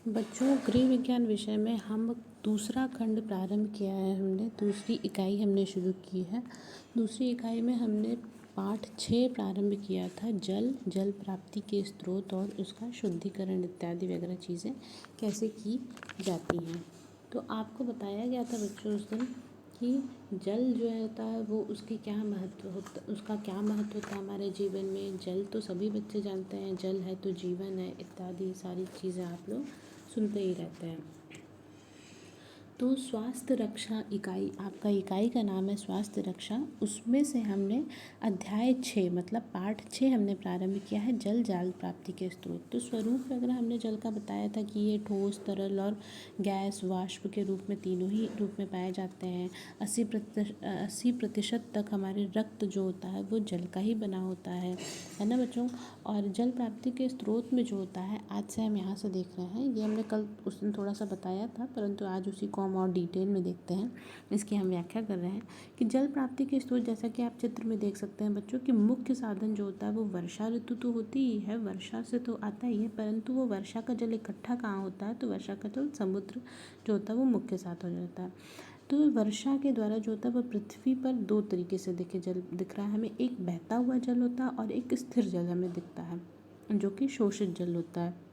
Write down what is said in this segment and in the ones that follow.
बच्चों, गृह विज्ञान विषय में हम दूसरा खंड प्रारंभ किया है। हमने दूसरी इकाई हमने शुरू की है। दूसरी इकाई में हमने पाठ 6 प्रारंभ किया था। जल प्राप्ति के स्रोत और उसका शुद्धिकरण इत्यादि वगैरह चीज़ें कैसे की जाती हैं। तो आपको बताया गया था बच्चों उस दिन कि जल जो होता है वो उसका क्या महत्व होता है हमारे जीवन में। जल तो सभी बच्चे जानते हैं, जल है तो जीवन है इत्यादि सारी चीज़ें आप लोग सुनते ही रहते हैं। तो स्वास्थ्य रक्षा इकाई, आपका इकाई का नाम है स्वास्थ्य रक्षा, उसमें से हमने अध्याय 6 मतलब पाठ 6 हमने प्रारंभ किया है, जल प्राप्ति के स्रोत। तो स्वरूप वगैरह हमने जल का बताया था कि ये ठोस, तरल और गैस वाष्प के रूप में तीनों ही रूप में पाए जाते हैं। 80% तक हमारे रक्त जो होता है वो जल का ही बना होता है ना बच्चों। और जल प्राप्ति के स्रोत में जो होता है, आज से हम यहाँ से देख रहे हैं, ये हमने कल उस दिन थोड़ा सा बताया था, परंतु आज उसी को हम और डिटेल में देखते हैं। इसकी हम व्याख्या कर रहे हैं कि जल प्राप्ति के स्रोत, जैसा कि आप चित्र में देख सकते हैं बच्चों, कि मुख्य साधन जो होता है वो वर्षा ऋतु तो होती ही है, वर्षा से तो आता ही है, परंतु वो वर्षा का जल इकट्ठा कहाँ होता है, तो वर्षा का जल समुद्र जो होता है वो मुख्य साधन होता है। तो वर्षा के द्वारा जो होता है वो पृथ्वी पर दो तरीके से जल दिख रहा है हमें। एक बहता हुआ जल होता है और एक स्थिर जल हमें दिखता है जो कि शोषित जल होता है।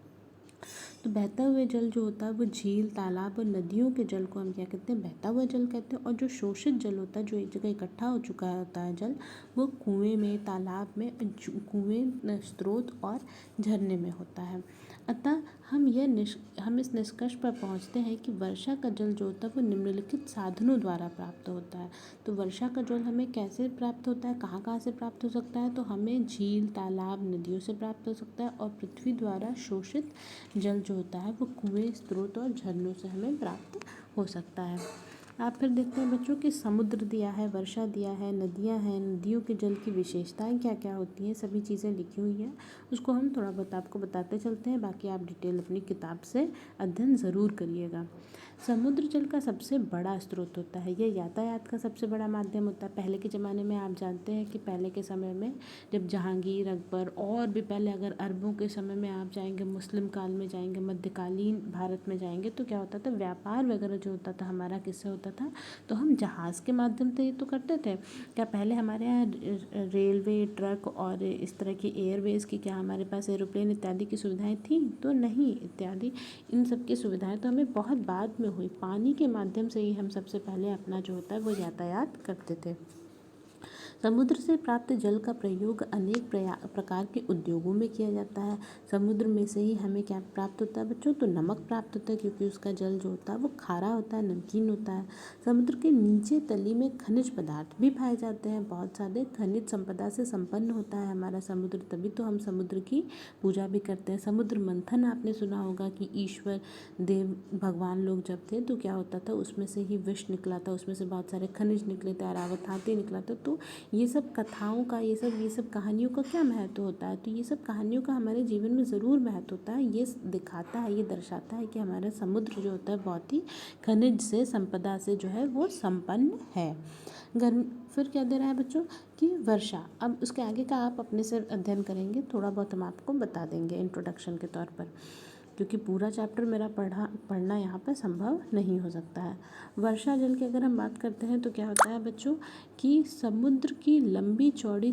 तो बहता हुआ जल जो होता है वो झील, तालाब और नदियों के जल को हम क्या कहते हैं, बहता हुआ जल कहते हैं। और जो शोषित जल होता है, जो एक जगह इकट्ठा हो चुका होता है जल, वो कुएं में, तालाब में, कुएं, स्रोत और झरने में होता है। अतः हम इस निष्कर्ष पर पहुंचते हैं कि वर्षा का जल जो होता है वो निम्नलिखित साधनों द्वारा प्राप्त होता है। तो वर्षा का जल हमें कैसे प्राप्त होता है, कहाँ कहाँ से प्राप्त हो सकता है, तो हमें झील, तालाब, नदियों से प्राप्त हो सकता है। और पृथ्वी द्वारा शोषित जल जो होता है वो कुएं, स्रोत और झरनों से हमें प्राप्त हो सकता है। आप फिर देखते हैं बच्चों कि समुद्र दिया है, वर्षा दिया है, नदियाँ हैं, नदियों के जल की विशेषताएं क्या क्या होती हैं, सभी चीज़ें लिखी हुई हैं। उसको हम थोड़ा बहुत आपको बताते चलते हैं, बाकी आप डिटेल अपनी किताब से अध्ययन ज़रूर करिएगा। समुद्र जल का सबसे बड़ा स्रोत होता है, यह यातायात का सबसे बड़ा माध्यम होता है। पहले के ज़माने में आप जानते हैं कि पहले के समय में जब जहांगीर, अकबर और भी पहले, अगर अरबों के समय में आप जाएंगे, मुस्लिम काल में जाएंगे, मध्यकालीन भारत में जाएंगे, तो क्या होता था, व्यापार वगैरह जो होता था हमारा किससे होता था, तो हम जहाज़ के माध्यम से ही तो करते थे। क्या पहले हमारे यहाँ रेलवे, ट्रक और इस तरह की एयरवेज की, क्या हमारे पास एरोप्लेन इत्यादि की सुविधाएं थी, तो नहीं। इत्यादि इन सब की सुविधाएं तो हमें बहुत बाद में हुई। पानी के माध्यम से ही हम सबसे पहले अपना जो होता है वो यातायात करते थे। समुद्र से प्राप्त जल का प्रयोग अनेक प्रकार के उद्योगों में किया जाता है। समुद्र में से ही हमें क्या प्राप्त होता है बच्चों, तो नमक प्राप्त होता है, क्योंकि उसका जल जो होता है वो खारा होता है, नमकीन होता है। समुद्र के नीचे तली में खनिज पदार्थ भी पाए जाते हैं। बहुत सारे खनिज संपदा से संपन्न होता है हमारा समुद्र, तभी तो हम समुद्र की पूजा भी करते हैं। समुद्र मंथन आपने सुना होगा कि ईश्वर देव भगवान लोग जब थे तो क्या होता था, उसमें से ही विष निकला था, उसमें से बहुत सारे खनिज निकले थे, अरावत हाथी निकला था। तो ये सब कथाओं का, ये सब कहानियों का क्या महत्व होता है, तो ये सब कहानियों का हमारे जीवन में ज़रूर महत्व होता है। ये दिखाता है, ये दर्शाता है कि हमारा समुद्र जो होता है बहुत ही खनिज से, संपदा से जो है वो संपन्न है। गर्म फिर क्या दे रहा है बच्चों कि वर्षा। अब उसके आगे का आप अपने से अध्ययन करेंगे, थोड़ा बहुत हम आपको बता देंगे इंट्रोडक्शन के तौर पर, क्योंकि पूरा चैप्टर मेरा पढ़ना यहाँ पर संभव नहीं हो सकता है। वर्षा जल की अगर हम बात करते हैं तो क्या होता है बच्चों कि समुद्र की लंबी चौड़ी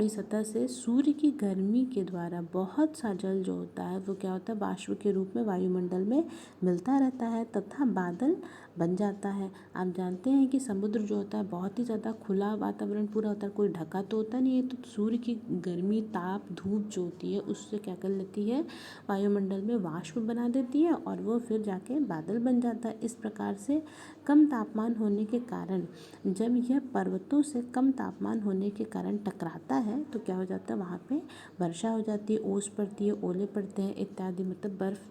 सतह से सूर्य की गर्मी के द्वारा बहुत सा जल जो होता है वो क्या होता है, वाष्प के रूप में वायुमंडल में मिलता रहता है तथा बादल बन जाता है। आप जानते हैं कि समुद्र जो होता है बहुत ही ज़्यादा खुला वातावरण पूरा होता है, कोई ढका तो होता नहीं है, तो सूर्य की गर्मी, ताप, धूप जो होती है उससे क्या कर लेती है, वायुमंडल में वाष्प बना देती है और वो फिर जाके बादल बन जाता है। इस प्रकार से कम तापमान होने के कारण, जब यह पर्वतों से कम तापमान होने के कारण टकराता है तो क्या हो जाता है, वहाँ पे वर्षा हो जाती है, ओस पड़ती है, ओले पड़ते हैं इत्यादि। मतलब बर्फ़,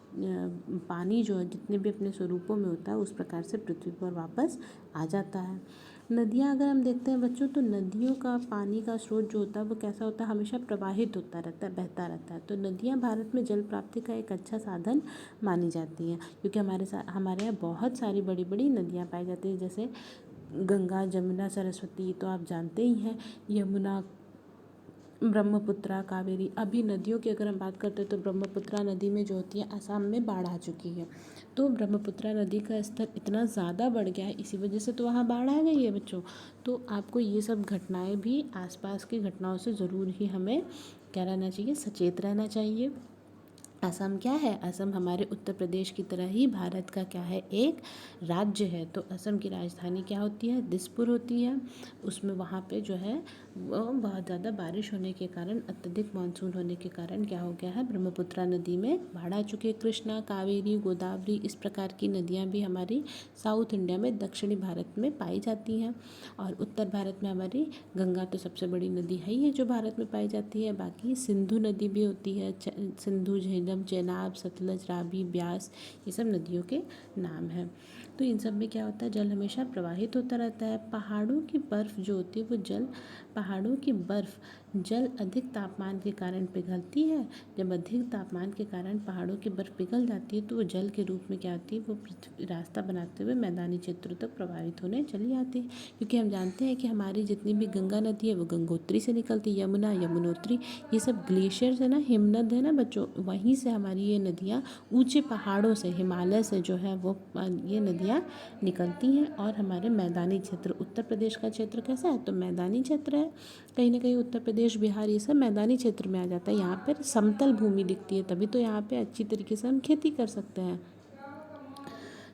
पानी जो है जितने भी अपने स्वरूपों में होता है उस प्रकार से पृथ्वी पर वापस आ जाता है। नदियाँ अगर हम देखते हैं बच्चों, तो नदियों का पानी का स्रोत जो होता है वो कैसा होता है, हमेशा प्रवाहित होता रहता है, बहता रहता है। तो नदियाँ भारत में जल प्राप्ति का एक अच्छा साधन मानी जाती हैं, क्योंकि हमारे यहाँ बहुत सारी बड़ी बड़ी नदियाँ पाई जाती हैं, जैसे गंगा, जमुना, सरस्वती तो आप जानते ही हैं, यमुना, ब्रह्मपुत्रा, कावेरी। अभी नदियों की अगर हम बात करते हैं तो ब्रह्मपुत्रा नदी में जो होती है असम में बाढ़ आ चुकी है। तो ब्रह्मपुत्रा नदी का स्तर इतना ज़्यादा बढ़ गया है, इसी वजह से तो वहाँ बाढ़ आ गई है बच्चों। तो आपको ये सब घटनाएं भी, आसपास की घटनाओं से ज़रूर ही हमें क्या रहना चाहिए, सचेत रहना चाहिए। असम क्या है, असम हमारे उत्तर प्रदेश की तरह ही भारत का क्या है, एक राज्य है। तो असम की राजधानी क्या होती है, दिसपुर होती है। उसमें वहाँ पे जो है वो बहुत ज़्यादा बारिश होने के कारण, अत्यधिक मानसून होने के कारण क्या हो गया है, ब्रह्मपुत्रा नदी में बाढ़ आ चुकी है। कृष्णा, कावेरी, गोदावरी इस प्रकार की नदियाँ भी हमारी साउथ इंडिया में, दक्षिणी भारत में पाई जाती हैं। और उत्तर भारत में हमारी गंगा तो सबसे बड़ी नदी है ही है जो भारत में पाई जाती है। बाकी सिंधु नदी भी होती है, सिंधु, झेलम, चेनाब, सतलज, रावी, ब्यास, ये सब नदियों के नाम हैं। तो इन सब में क्या होता है, जल हमेशा प्रवाहित होता रहता है। पहाड़ों की बर्फ़ जो होती है वो जल, पहाड़ों की बर्फ़ जल अधिक तापमान के कारण पिघलती है। जब अधिक तापमान के कारण पहाड़ों की बर्फ़ पिघल जाती है तो वो जल के रूप में क्या होती है, वो रास्ता बनाते हुए मैदानी क्षेत्रों तक प्रवाहित होने चली आती है। क्योंकि हम जानते हैं कि हमारी जितनी भी गंगा नदी है वो गंगोत्री से निकलती है, यमुना, यमुनोत्री, ये सब ग्लेशियर्स है ना, हिमनद है ना बच्चों, वहीं से हमारी ये नदियाँ ऊंचे पहाड़ों से, हिमालय से जो है वो ये नदियाँ निकलती हैं। और हमारे मैदानी क्षेत्र, उत्तर प्रदेश का क्षेत्र कैसा है, तो मैदानी क्षेत्र है। कहीं ना कहीं उत्तर प्रदेश, बिहार ये सब मैदानी क्षेत्र में आ जाता है। यहाँ पर समतल भूमि दिखती है, तभी तो यहाँ पे अच्छी तरीके से हम खेती कर सकते हैं।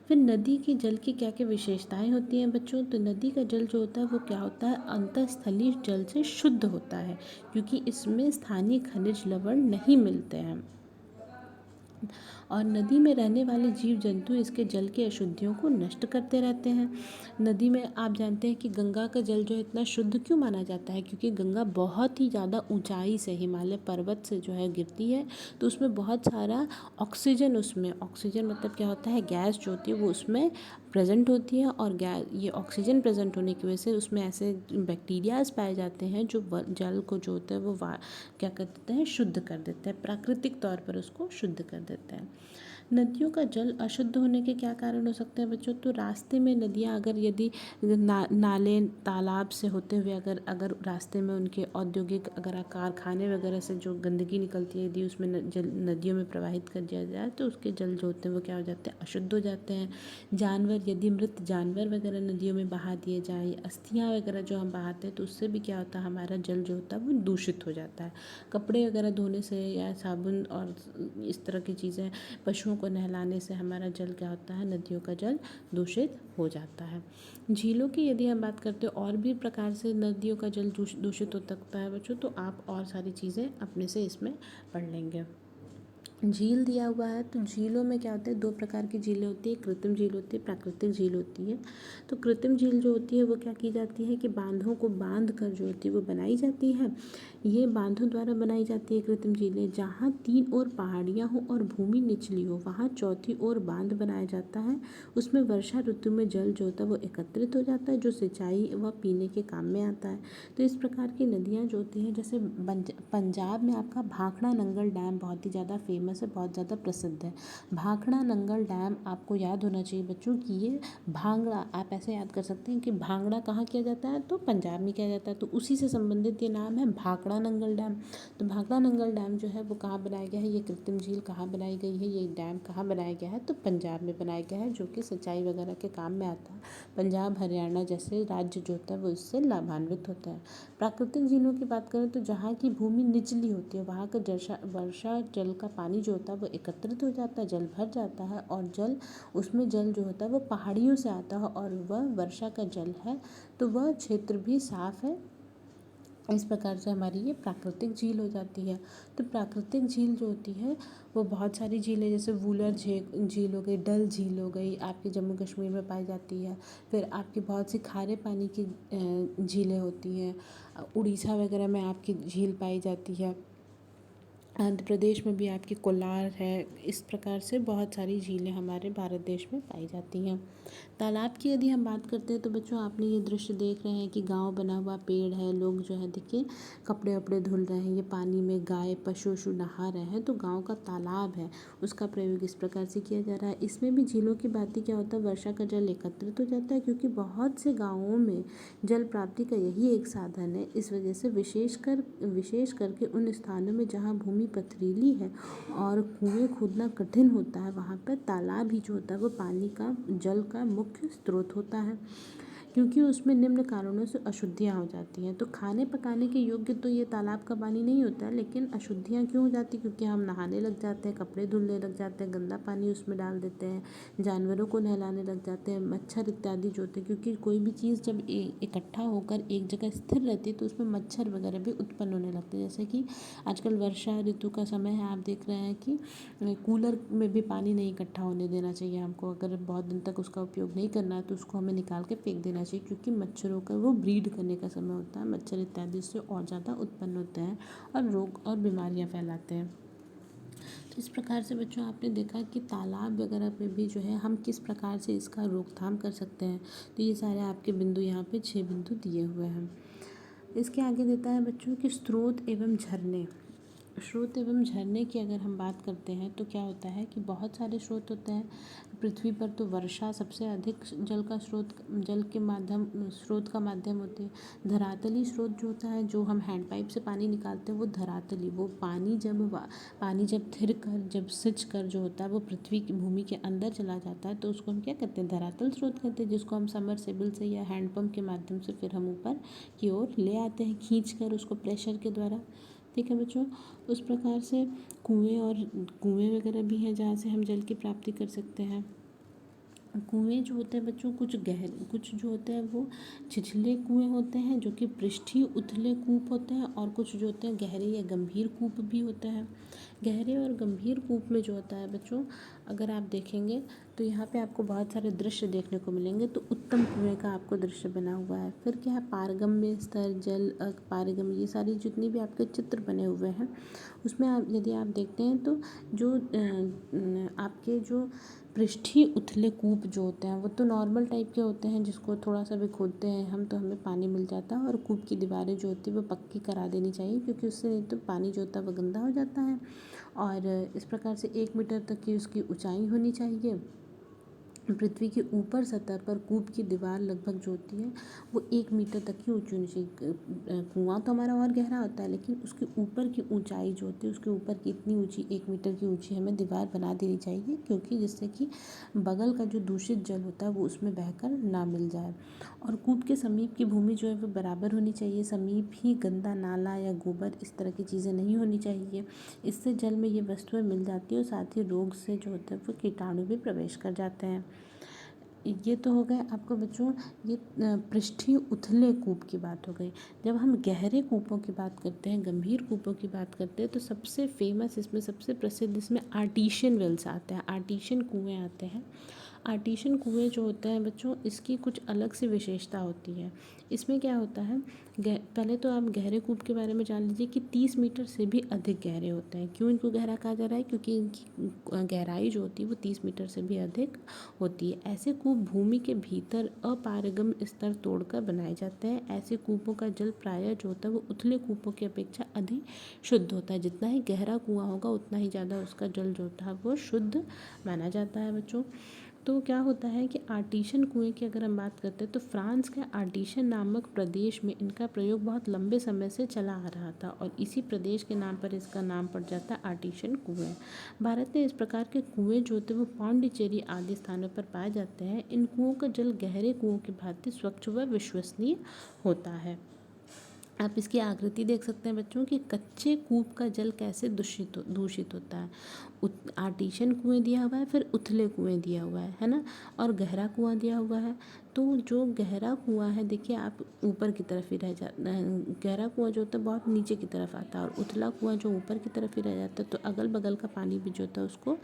फिर नदी की जल की क्या क्या विशेषताएं होती हैं बच्चों, तो नदी का जल जो होता है वो क्या होता है, अंतःस्थलीय जल से शुद्ध होता है, क्योंकि इसमें स्थानीय खनिज लवण नहीं मिलते हैं। और नदी में रहने वाले जीव जंतु इसके जल की अशुद्धियों को नष्ट करते रहते हैं। नदी में आप जानते हैं कि गंगा का जल जो है इतना शुद्ध क्यों माना जाता है, क्योंकि गंगा बहुत ही ज़्यादा ऊंचाई से, हिमालय पर्वत से जो है गिरती है। तो उसमें बहुत सारा ऑक्सीजन, उसमें ऑक्सीजन मतलब क्या होता है, गैस जो होती है वो उसमें प्रेजेंट होती है। और गैस, ये ऑक्सीजन प्रेजेंट होने की वजह से उसमें ऐसे बैक्टीरियाज पाए जाते हैं जो जल को जो होता है वो क्या कर देते हैं, शुद्ध कर देते हैं, प्राकृतिक तौर पर उसको शुद्ध कर देते हैं। नदियों का जल अशुद्ध होने के क्या कारण हो सकते हैं बच्चों, तो रास्ते में नदियाँ अगर यदि नाले तालाब से होते हुए अगर रास्ते में उनके औद्योगिक अगर कारखाने वगैरह से जो गंदगी निकलती है, यदि उसमें जल नदियों में प्रवाहित कर दिया जाए तो उसके जल जो होते हैं वो क्या हो जाते हैं, अशुद्ध हो जाते हैं। जानवर, यदि मृत जानवर वगैरह नदियों में बहा दिए जाए, अस्थियाँ वगैरह जो हम बहाते हैं तो उससे भी क्या होता है, हमारा जल जो होता है वो दूषित हो जाता है। कपड़े वगैरह धोने से या साबुन और इस तरह की चीज़ें, पशुओं को नहलाने से हमारा जल क्या होता है, नदियों का जल दूषित हो जाता है। झीलों की यदि हम बात करते हैं, और भी प्रकार से नदियों का जल दूषित हो सकता है बच्चों, तो आप और सारी चीज़ें अपने से इसमें पढ़ लेंगे। झील दिया हुआ है, तो झीलों में क्या होता है, दो प्रकार की झीलें होती है, कृत्रिम झील होती है, प्राकृतिक झील होती है। तो कृत्रिम झील जो होती है वो क्या की जाती है कि बांधों को बांध कर जो होती है वो बनाई जाती है। ये बांधों द्वारा बनाई जाती है कृत्रिम झीलें। जहाँ तीन ओर पहाड़ियाँ हो और भूमि निचली हो, वहाँ चौथी ओर बांध बनाया जाता है। उसमें वर्षा ऋतु में जल जो होता है वो एकत्रित हो जाता है, जो सिंचाई व पीने के काम में आता है। तो इस प्रकार की नदियाँ जो होती हैं, जैसे पंजाब में आपका भाखड़ा नंगल डैम बहुत ही ज़्यादा फेमस है, बहुत ज़्यादा प्रसिद्ध है। भाखड़ा नंगल डैम आपको याद होना चाहिए बच्चों कि ये भांगड़ा, आप ऐसे याद कर सकते हैं कि भांगड़ा कहाँ किया जाता है, तो पंजाब में किया जाता है। तो उसी से संबंधित ये नाम है भाखड़ा नंगल डैम। तो भाखड़ा नंगल डैम जो है वो कहाँ बनाया गया है, ये कृत्रिम झील कहाँ बनाई गई है, ये डैम कहाँ बनाया गया है, तो पंजाब में बनाया गया है, जो कि सिंचाई वगैरह के काम में आता है। पंजाब, हरियाणा जैसे राज्य जो होता है वो इससे लाभान्वित होता है। प्राकृतिक झीलों की बात करें तो जहाँ की भूमि निचली होती है, वहाँ का वर्षा जल का पानी जो होता है वो एकत्रित हो जाता है, जल भर जाता है, और उसमें जल जो होता है वो पहाड़ियों से आता है, और वह वर्षा का जल है, तो वह क्षेत्र भी साफ है। इस प्रकार से हमारी ये प्राकृतिक झील हो जाती है। तो प्राकृतिक झील जो होती है वो बहुत सारी झीलें, जैसे वूलर झील हो गई, डल झील हो गई, आपके जम्मू कश्मीर में पाई जाती है। फिर आपकी बहुत सी खारे पानी की झीलें होती हैं, उड़ीसा वगैरह में आपकी झील पाई जाती है। आंध्र प्रदेश में भी आपकी कोलार है। इस प्रकार से बहुत सारी झीलें हमारे भारत देश में पाई जाती हैं। तालाब की यदि हम बात करते हैं तो बच्चों आपने ये दृश्य देख रहे हैं कि गांव बना हुआ पेड़ है, लोग जो है देखिए कपड़े वपड़े धुल रहे हैं, ये पानी में गाय पशु वशु नहा रहे हैं। तो गांव का तालाब है, उसका प्रयोग इस प्रकार से किया जा रहा है। इसमें भी झीलों की बात क्या होता है, वर्षा का जल एकत्रित हो जाता है क्योंकि बहुत से गाँवों में जल प्राप्ति का यही एक साधन है। इस वजह से विशेष करके उन स्थानों में जहाँ भूमि पथरीली है और कुएं खोदना कठिन होता है, वहाँ पर तालाब ही जो होता है वो पानी का जल का मुख्य स्रोत होता है, क्योंकि उसमें निम्न कारणों से अशुद्धियाँ हो जाती हैं। तो खाने पकाने के योग्य तो ये तालाब का पानी नहीं होता है, लेकिन अशुद्धियाँ क्यों हो जाती, क्योंकि हम नहाने लग जाते हैं, कपड़े धुलने लग जाते हैं, गंदा पानी उसमें डाल देते हैं, जानवरों को नहलाने लग जाते हैं, मच्छर इत्यादि जो होते हैं, क्योंकि कोई भी चीज़ जब इकट्ठा होकर एक जगह स्थिर रहती है तो उसमें मच्छर वगैरह भी उत्पन्न होने लगते हैं। जैसे कि आजकल वर्षा ऋतु का समय है, आप देख रहे हैं कि कूलर में भी पानी नहीं इकट्ठा होने देना चाहिए हमको। अगर बहुत दिन तक उसका उपयोग नहीं करना है तो उसको हमें निकाल के फेंक देना चाहिए, क्योंकि मच्छरों का वो ब्रीड करने का समय होता है। मच्छर इत्यादि इससे और ज़्यादा उत्पन्न होते हैं और रोग और बीमारियां फैलाते हैं। तो इस प्रकार से बच्चों आपने देखा कि तालाब वगैरह पे भी जो है हम किस प्रकार से इसका रोकथाम कर सकते हैं। तो ये सारे आपके बिंदु यहाँ पे 6 बिंदु दिए हुए हैं। इसके आगे देता है बच्चों कि स्रोत एवं झरने। स्रोत एवं झरने की अगर हम बात करते हैं तो क्या होता है कि बहुत सारे स्रोत होते हैं पृथ्वी पर। तो वर्षा सबसे अधिक जल के माध्यम स्रोत का माध्यम होती है। धरातली स्रोत जो होता है, जो हम हैंडपाइप से पानी निकालते हैं, वो धरातली, वो पानी जब थिर कर जब सिंच कर जो होता है वो पृथ्वी की भूमि के अंदर चला जाता है, तो उसको हम क्या कहते हैं, धरातल स्रोत कहते हैं, जिसको हम समरसेबल से या हैंडपम्प के माध्यम से फिर हम ऊपर की ओर ले आते हैं खींच कर उसको प्रेशर के द्वारा। ठीक है बच्चों, उस प्रकार से कुएं वगैरह भी हैं जहाँ से हम जल की प्राप्ति कर सकते हैं। कुएं जो होते हैं बच्चों, कुछ जो होते हैं वो छिछले कुएं होते हैं जो कि पृष्ठीय उथले कूप होते हैं, और कुछ जो होते हैं गहरे या गंभीर कूप भी होते हैं। गहरे और गंभीर कूप में जो होता है बच्चों, अगर आप देखेंगे तो यहाँ पे आपको बहुत सारे दृश्य देखने को मिलेंगे। तो उत्तम कुएं का आपको दृश्य बना हुआ है। फिर क्या है, पारगम्य स्तर, जल पारगम्य, ये सारी जितनी भी आपके चित्र बने हुए हैं उसमें यदि आप देखते हैं तो जो आपके जो पृष्ठीय उथले कूप जो होते हैं वो तो नॉर्मल टाइप के होते हैं, जिसको थोड़ा सा भी खोदते हैं हम तो हमें पानी मिल जाता है। और कूप की दीवारें जो होती है वो पक्की करा देनी चाहिए, क्योंकि उससे नहीं तो पानी जो होता है वो गंदा हो जाता है। और इस प्रकार से 1 मीटर तक की उसकी ऊंचाई होनी चाहिए। पृथ्वी के ऊपर सतह पर कूप की दीवार लगभग जो होती है वो 1 मीटर तक की ऊंची होनी चाहिए। कुआं तो हमारा और गहरा होता है, लेकिन उसके ऊपर की ऊंचाई जो होती है, उसके ऊपर की इतनी ऊंची 1 मीटर की ऊंची हमें दीवार बना देनी चाहिए, क्योंकि जिससे कि बगल का जो दूषित जल होता है वो उसमें बहकर ना मिल जाए। और कूप के समीप की भूमि जो है वो बराबर होनी चाहिए। समीप ही गंदा नाला या गोबर इस तरह की चीज़ें नहीं होनी चाहिए। इससे जल में ये वस्तुएं मिल जाती है और साथ ही रोग से जो होता है वो कीटाणु भी प्रवेश कर जाते हैं। ये तो हो गए आपको बच्चों ये पृष्ठीय उथले कूप की बात हो गई। जब हम गहरे कूपों की बात करते हैं, गंभीर कूपों की बात करते हैं, तो सबसे फेमस इसमें सबसे प्रसिद्ध इसमें आर्टिशियन वेल्स आते हैं, आर्टिशियन कुएँ आते हैं। आर्टिशियन कुएँ जो होते हैं बच्चों, इसकी कुछ अलग सी विशेषता होती है। इसमें क्या होता है, पहले तो आप गहरे कूप के बारे में जान लीजिए कि 30 मीटर से भी अधिक गहरे होते हैं। क्यों इनको गहरा कहा जा रहा है, क्योंकि इनकी गहराई जो होती है वो 30 मीटर से भी अधिक होती है। ऐसे कूप भूमि के भीतर अपारगम स्तर तोड़कर बनाए जाते हैं। ऐसे कूपों का जल प्रायः जो होता है वो उथले कूपों की अपेक्षा अधिक शुद्ध होता है। जितना ही गहरा कुआं होगा उतना ही ज़्यादा उसका जल जो होता है वो शुद्ध माना जाता है बच्चों। तो क्या होता है कि आर्टिशियन कुएं की अगर हम बात करते हैं तो फ्रांस के आर्टिशियन नामक प्रदेश में इनका प्रयोग बहुत लंबे समय से चला आ रहा था, और इसी प्रदेश के नाम पर इसका नाम पड़ जाता है आर्टिशियन कुएं। भारत में इस प्रकार के कुएं जो होते हैं वो पौंडीचेरी आदि स्थानों पर पाए जाते हैं। इन कुओं का जल गहरे कुओं की भांति स्वच्छ व विश्वसनीय होता है। आप इसकी आकृति देख सकते हैं बच्चों कि कच्चे कूप का जल कैसे दूषित होता है। आर्टिशियन कुएं दिया हुआ है, फिर उथले कुएं दिया हुआ है ना, और गहरा कुआं दिया हुआ है। तो जो गहरा कुआं है देखिए आप ऊपर की तरफ ही रह जाता है, गहरा कुआं जो होता है बहुत नीचे की तरफ आता है, और उथला कुआं जो ऊपर की तरफ ही रह जाता है। तो अगल बगल का पानी भी जो होता है उसको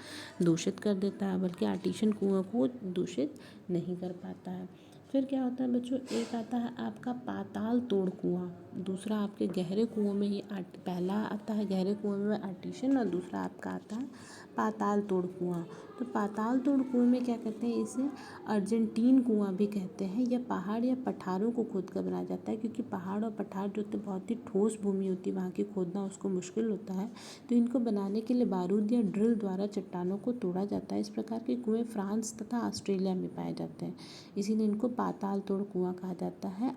दूषित कर देता है, बल्कि आर्टिशियन कुआं को दूषित नहीं कर पाता है। फिर क्या होता है बच्चों, एक आता है आपका पाताल तोड़ कुआं। दूसरा आपके गहरे कुओं में ये पहला आता है गहरे कुओं में आर्टिशियन, और दूसरा आपका आता है पाताल तोड़ कुआं। तो पाताल तोड़ कुएं में क्या कहते हैं, इसे अर्जेंटीन कुआं भी कहते हैं। यह पहाड़ या पठारों को खोद कर बनाया जाता है, क्योंकि पहाड़ और पठार जो होते हैं बहुत ही ठोस भूमि होती है, वहाँ की खोदना उसको मुश्किल होता है। तो इनको बनाने के लिए बारूद या ड्रिल द्वारा चट्टानों को तोड़ा जाता है। इस प्रकार के कुएं फ्रांस तथा ऑस्ट्रेलिया में पाए जाते हैं, इसीलिए इनको पाताल तोड़ कुआं कहा जाता है।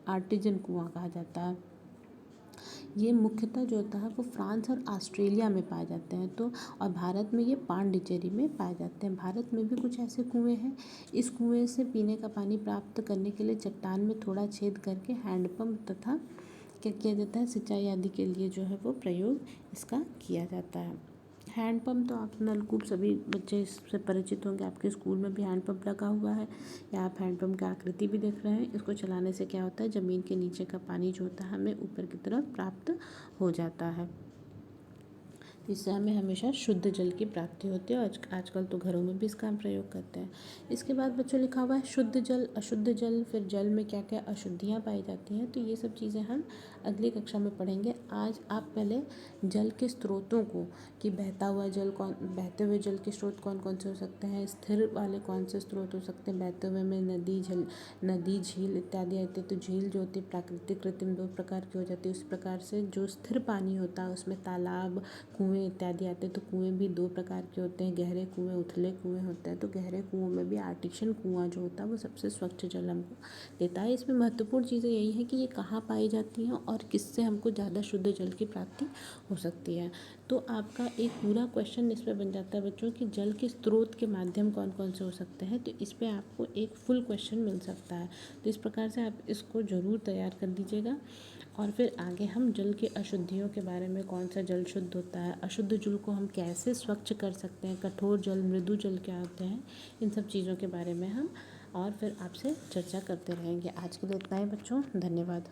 आर्टिजन कुआं कहा जाता है। ये मुख्यतः जो होता है वो फ्रांस और ऑस्ट्रेलिया में पाए जाते हैं। तो और भारत में ये पांडिचेरी में पाए जाते हैं। भारत में भी कुछ ऐसे कुएं हैं। इस कुएं से पीने का पानी प्राप्त करने के लिए चट्टान में थोड़ा छेद करके हैंडपंप तथा क्या किया जाता है, सिंचाई आदि के लिए जो है वो प्रयोग इसका किया जाता है। हैंडपम्प तो आप नलकूप सभी बच्चे इससे परिचित होंगे, आपके स्कूल में भी हैंडपम्प लगा हुआ है, या आप हैंडपम्प की आकृति भी देख रहे हैं। इसको चलाने से क्या होता है, ज़मीन के नीचे का पानी जो होता है हमें ऊपर की तरफ प्राप्त हो जाता है। इससे हमें हमेशा शुद्ध जल की प्राप्ति होती है। आजकल तो घरों में भी इसका हम प्रयोग करते हैं। इसके बाद बच्चों लिखा हुआ है शुद्ध जल, अशुद्ध जल, फिर जल में क्या क्या अशुद्धियाँ पाई जाती हैं। तो ये सब चीज़ें हम अगली कक्षा में पढ़ेंगे। आज आप पहले जल के स्रोतों को, कि बहता हुआ जल बहते हुए जल के स्रोत कौन कौन से हो सकते हैं, स्थिर वाले कौन से स्रोत हो सकते हैं, बहते हुए में नदी झील इत्यादि आते हैं। तो झील जो होती है प्राकृतिक कृत्रिम दो प्रकार की हो जाती है। उस प्रकार से जो स्थिर पानी होता है उसमें तालाब, कुएं इत्यादि आते हैं। तो कुएं भी दो प्रकार के होते हैं, गहरे कुएं, उथले कुएं होते हैं। तो गहरे कुओं में भी आर्टिशियन कुआं जो होता है वो सबसे स्वच्छ जल हमको देता है। इसमें महत्वपूर्ण चीज़ें यही है कि ये कहाँ पाई जाती हैं और किससे हमको ज़्यादा शुद्ध जल की प्राप्ति हो सकती है। तो आपका एक पूरा क्वेश्चन इस पर बन जाता है बच्चों कि जल के स्रोत के माध्यम कौन कौन से हो सकते हैं। तो इस पर आपको एक फुल क्वेश्चन मिल सकता है। तो इस प्रकार से आप इसको ज़रूर तैयार कर दीजिएगा। और फिर आगे हम जल की अशुद्धियों के बारे में, कौन सा जल शुद्ध होता है, अशुद्ध जल को हम कैसे स्वच्छ कर सकते हैं, कठोर जल, मृदु जल क्या होते हैं, इन सब चीज़ों के बारे में हम और फिर आपसे चर्चा करते रहेंगे। आज के लिए इतना ही बच्चों, धन्यवाद।